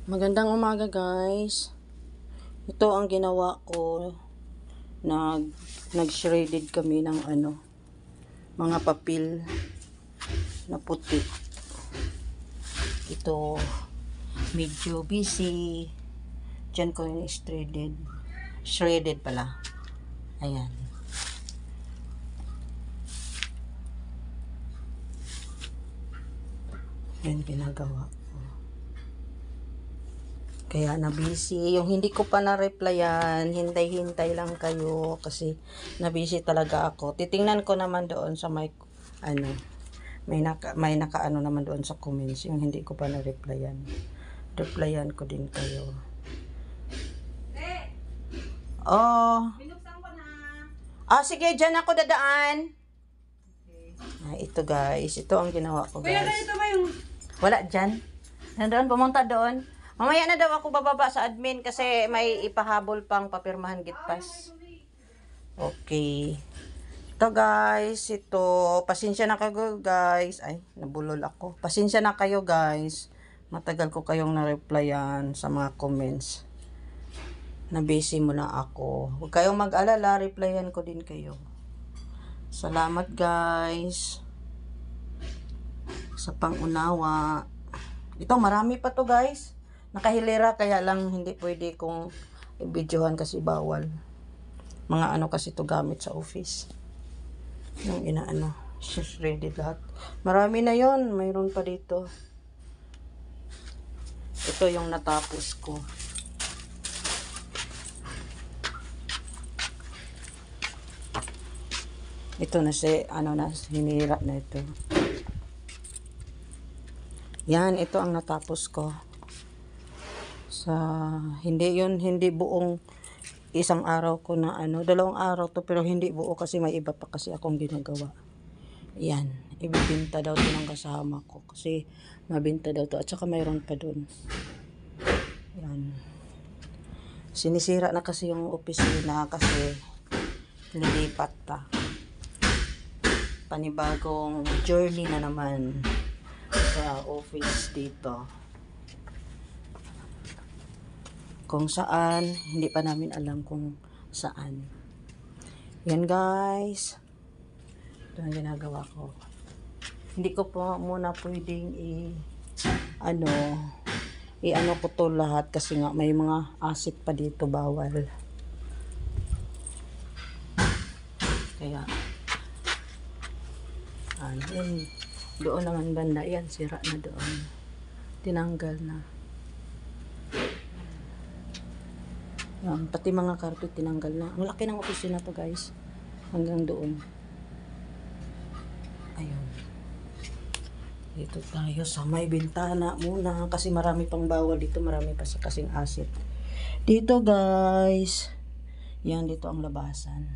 Magandang umaga guys. Ito ang ginawa ko. Nag-shredded kami ng mga papel na puti. Ito medyo busy. Diyan ko yung shredded. Shredded pala. Ayan. Yan ginagawa. Kaya na-busy. Yung hindi ko pa na-replyan, hintay-hintay lang kayo kasi na-busy talaga ako. Titingnan ko naman doon sa may naka naman doon sa comments yung hindi ko pa na-replyan. Replyan ko din kayo. Oh. Binuksan ko na. Sige, dyan ako dadaan. Ito guys, ito ang ginawa ko guys. Ito ba yung... Wala dyan. Nandoon, pumunta doon. Mamaya na daw ako bababa sa admin kasi may ipahabol pang papirmahan gitpas. Okay. Ito guys, ito. Pasensya na kayo guys. Ay, nabulol ako. Pasensya na kayo guys. Matagal ko kayong na-replyan sa mga comments. Na-busy muna ako. Huwag kayong mag-alala, replyan ko din kayo. Salamat guys sa pangunawa. Ito, marami pa to guys. Nakahilera kaya lang hindi pwede kong i-videohan kasi bawal. Mga kasi to gamit sa office. Yung shredded lahat. Marami na yon, mayroon pa dito. Ito yung natapos ko. Ito na hinira na ito. Yan, ito ang natapos ko. Hindi buong isang araw ko na dalawang araw to pero hindi buo kasi may iba pa kasi akong ginagawa. Yan, ibibinta daw to ng kasama ko kasi mabinta daw to at saka mayroon pa dun. Yan. Sinisira na kasi yung opisina kasi nilipat pa. Panibagong journey na naman sa office dito. Kung saan, hindi pa namin alam kung saan. Yan guys. Ito ang ginagawa ko. Hindi ko po muna pwedeng ko to lahat kasi nga may mga asit pa dito, bawal. Kaya, doon naman banda. Yan, sira na doon. Tinanggal na. Pati mga carpet tinanggal na. Ang laki ng opisina to guys. Hanggang doon. Ayun. Dito tayo sa may bintana muna. Kasi marami pang bawal dito. Marami pa sa kasing asit. Dito guys. Yan, dito ang labasan.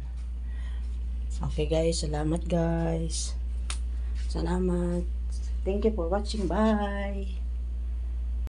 Okay guys. Salamat guys. Salamat. Thank you for watching. Bye.